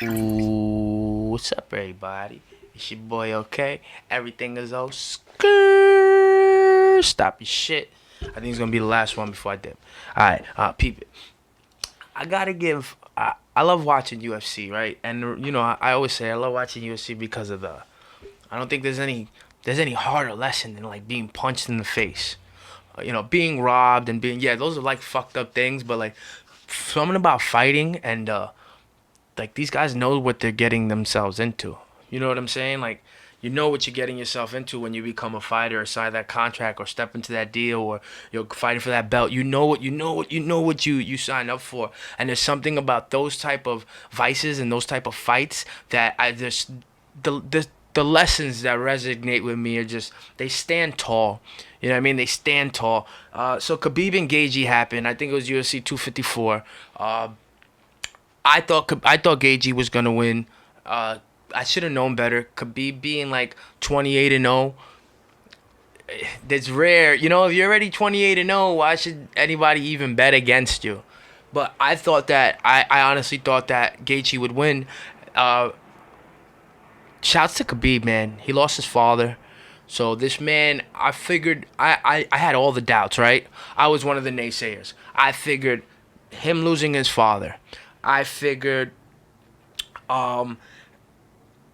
Ooh, what's up, everybody? It's your boy, OK. Everything is O.K. Stop your shit. I think it's gonna be the last one before I dip. All right, peep it. I gotta give. I love watching UFC, right? And I always say I love watching UFC because of the. I don't think there's any harder lesson than like being punched in the face. Being robbed and being, yeah, those are like fucked up things, but like something about fighting and like these guys know what they're getting themselves into. You know what I'm saying? Like you know what you're getting yourself into when you become a fighter or sign that contract or step into that deal or you're fighting for that belt. You know what you signed up for. And there's something about those type of vices and those type of fights that I just the lessons that resonate with me are just they stand tall. You know what I mean? They stand tall. So Khabib and Gaethje happened. I think it was UFC 254. I thought Gaethje was gonna win. I should have known better. Khabib being like 28-0. That's rare. If you're already 28-0, why should anybody even bet against you? But I honestly thought that Gaethje would win. Uh, Shouts to Khabib, man. He lost his father. So this man, I figured, I had all the doubts, right? I was one of the naysayers. I figured him losing his father. I figured the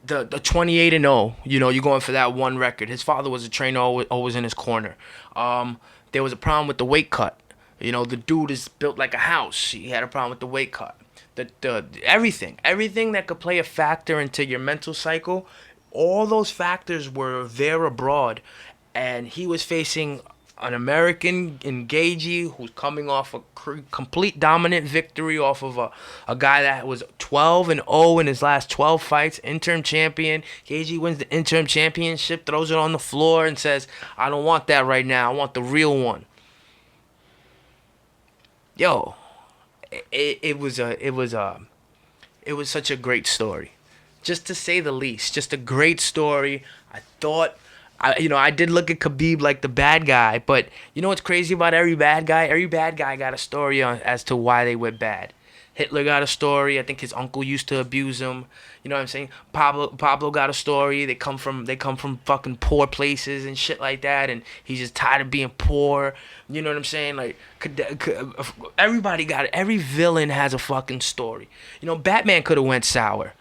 28-0, you're going for that one record. His father was a trainer, always in his corner. There was a problem with the weight cut. The dude is built like a house. He had a problem with the weight cut. The everything that could play a factor into your mental cycle, all those factors were there abroad, and he was facing an American in Gaethje who's coming off a complete dominant victory off of a guy that was 12-0 in his last 12 fights, interim champion. Gaethje wins the interim championship, throws it on the floor, and says, "I don't want that right now. I want the real one." Yo, it was such a great story, just to say the least. Just a great story. I thought, I did look at Khabib like the bad guy, but you know what's crazy about every bad guy? Every bad guy got a story as to why they went bad. Hitler got a story. I think his uncle used to abuse him. You know what I'm saying? Pablo got a story. They come from fucking poor places and shit like that, and he's just tired of being poor. You know what I'm saying? Like every villain has a fucking story. Batman could have went sour.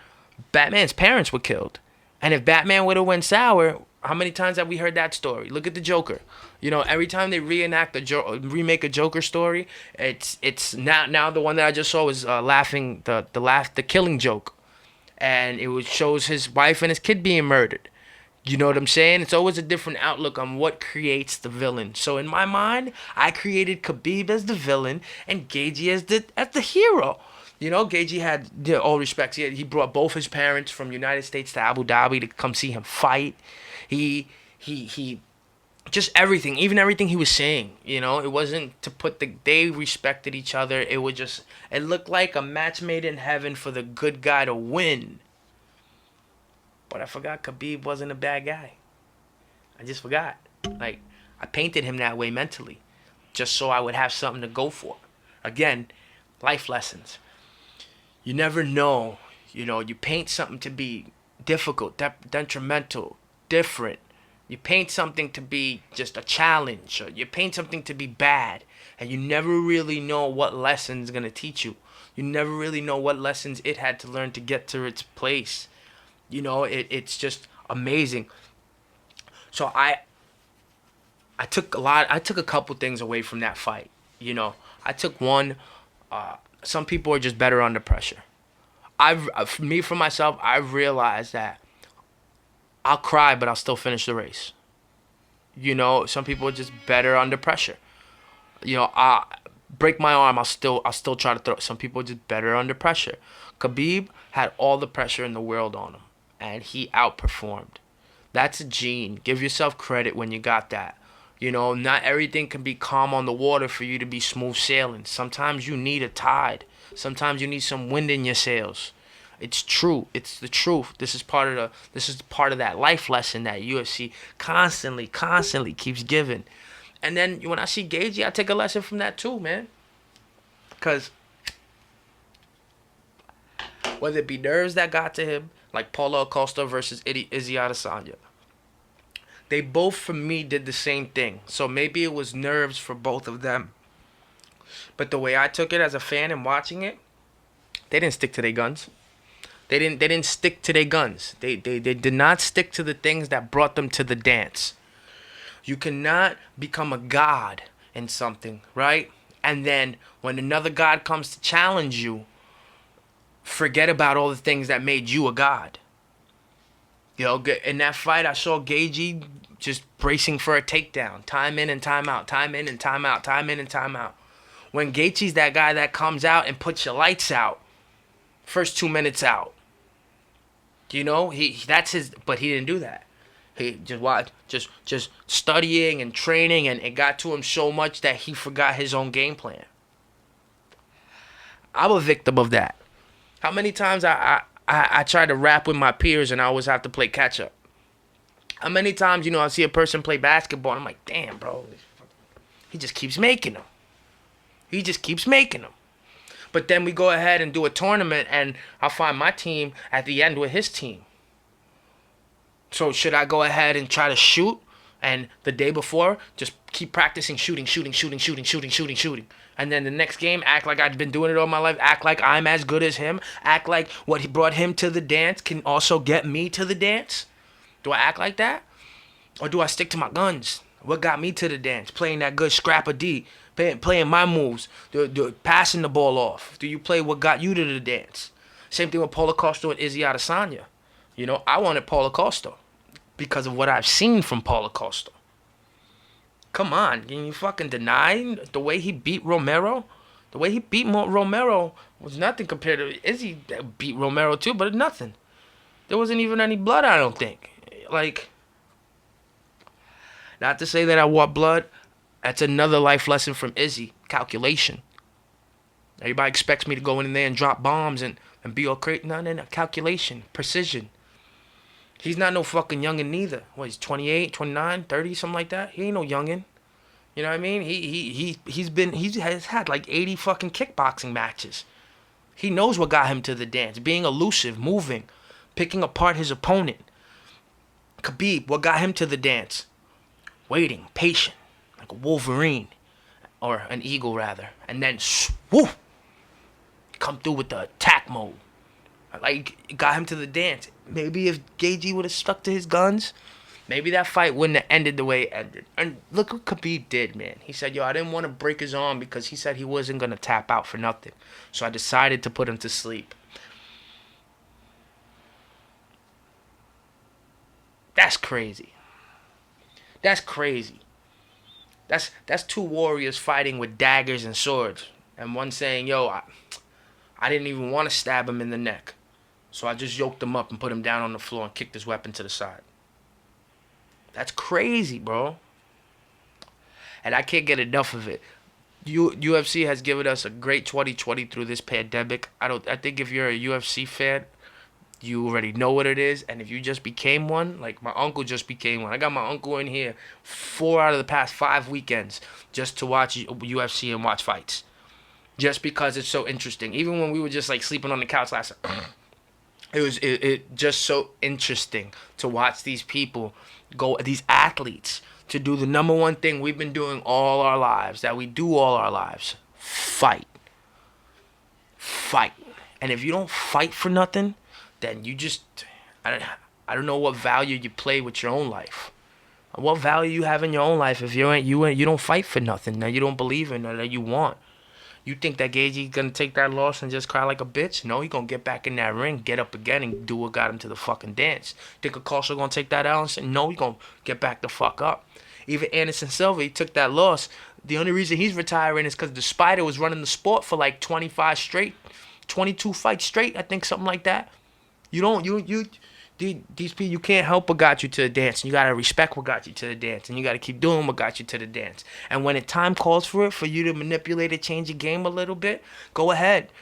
Batman's parents were killed, and if Batman would have went sour, how many times have we heard that story? Look at the Joker. Every time they remake a Joker story, it's now the one that I just saw was laughing the Killing Joke, and shows his wife and his kid being murdered. You know what I'm saying? It's always a different outlook on what creates the villain. So in my mind, I created Khabib as the villain and Gaethje as the hero. Gaethje had, all respects. He brought both his parents from United States to Abu Dhabi to come see him fight. He just everything, even everything he was saying, it wasn't to they respected each other. It looked like a match made in heaven for the good guy to win. But I forgot Khabib wasn't a bad guy. I just forgot. Like, I painted him that way mentally, just so I would have something to go for. Again, life lessons. You never know. You paint something to be difficult, detrimental, different. You paint something to be just a challenge, or you paint something to be bad, and you never really know what lesson's gonna teach you. You never really know what lessons it had to learn to get to its place. It's just amazing. So I took a couple things away from that fight. I took one. Some people are just better under pressure. For myself, I've realized that I'll cry, but I'll still finish the race. Some people are just better under pressure. I break my arm, I'll still try to throw. Some people are just better under pressure. Khabib had all the pressure in the world on him, and he outperformed. That's a gene. Give yourself credit when you got that. Not everything can be calm on the water for you to be smooth sailing. Sometimes you need a tide. Sometimes you need some wind in your sails. It's true. It's the truth. This is part of that life lesson that UFC constantly keeps giving. And then when I see Gaethje, I take a lesson from that too, man. Because whether it be nerves that got to him, like Paulo Acosta versus Izzy Adesanya, they both, for me, did the same thing. So maybe it was nerves for both of them. But the way I took it as a fan and watching it, they didn't stick to their guns. They didn't stick to their guns. They did not stick to the things that brought them to the dance. You cannot become a god in something, right? And then when another god comes to challenge you, forget about all the things that made you a god. You know, in that fight, I saw Gagey just bracing for a takedown. Time in and time out. Time in and time out. Time in and time out. When Gaethje's that guy that comes out and puts your lights out, first 2 minutes out. You know, that's his, but he didn't do that. He just studying and training, and it got to him so much that he forgot his own game plan. I'm a victim of that. How many times I try to rap with my peers and I always have to play catch up? How many times, I see a person play basketball and I'm like, damn, bro, he just keeps making them. He just keeps making them. But then we go ahead and do a tournament and I'll find my team at the end with his team. So should I go ahead and try to shoot and the day before just keep practicing shooting? And then the next game, act like I've been doing it all my life. Act like I'm as good as him. Act like what he brought him to the dance can also get me to the dance. Do I act like that? Or do I stick to my guns? What got me to the dance? Playing that good scrapper D. Playing my moves. Passing the ball off. Do you play what got you to the dance? Same thing with Paulo Costa and Izzy Adesanya. I wanted Paulo Costa because of what I've seen from Paulo Costa. Come on, can you fucking deny the way he beat Romero? The way he beat Romero was nothing compared to Izzy that beat Romero too, but nothing. There wasn't even any blood, I don't think. Like, not to say that I want blood. That's another life lesson from Izzy. Calculation. Everybody expects me to go in there and drop bombs and be all crazy. No. Calculation. Precision. He's not no fucking youngin' neither. What, he's 28, 29, 30, something like that? He ain't no youngin'. You know what I mean? He has had like 80 fucking kickboxing matches. He knows what got him to the dance. Being elusive, moving, picking apart his opponent. Khabib, what got him to the dance? Waiting, patient, like a Wolverine. Or an eagle, rather. And then, swoop! Come through with the attack mode. Like, it got him to the dance. Maybe if Gagey would have stuck to his guns, maybe that fight wouldn't have ended the way it ended. And look what Khabib did, man. He said, I didn't want to break his arm because he said he wasn't going to tap out for nothing. So I decided to put him to sleep. That's crazy. That's crazy. That's two warriors fighting with daggers and swords. And one saying, I didn't even want to stab him in the neck. So I just yoked him up and put him down on the floor and kicked his weapon to the side. That's crazy, bro. And I can't get enough of it. UFC has given us a great 2020 through this pandemic. I think if you're a UFC fan, you already know what it is. And if you just became one, like my uncle just became one. I got my uncle in here 4 out of the past 5 weekends just to watch UFC and watch fights. Just because it's so interesting. Even when we were just like sleeping on the couch last night. It just so interesting to watch these people go, these athletes, to do the number one thing we've been doing all our lives, that we do all our lives. Fight. And if you don't fight for nothing, then you just, I don't know what value you play with your own life. What value you have in your own life if you don't fight for nothing that you don't believe in or that you want. You think that Gagey's gonna take that loss and just cry like a bitch? No, he gonna get back in that ring, get up again, and do what got him to the fucking dance. Think Acosta gonna take that out and say, no, he gonna get back the fuck up. Even Anderson Silva, he took that loss. The only reason he's retiring is because the Spider was running the sport for like 25 straight, 22 fights straight, I think, something like that. These people, you can't help what got you to the dance. And you gotta respect what got you to the dance, and you gotta keep doing what got you to the dance. And when time calls for it, for you to manipulate it, change your game a little bit, go ahead,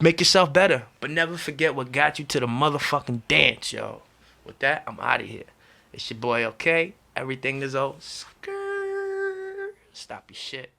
make yourself better, but never forget what got you to the motherfucking dance, yo. With that, I'm out of here. It's your boy, OK. Everything is O. Stop your shit.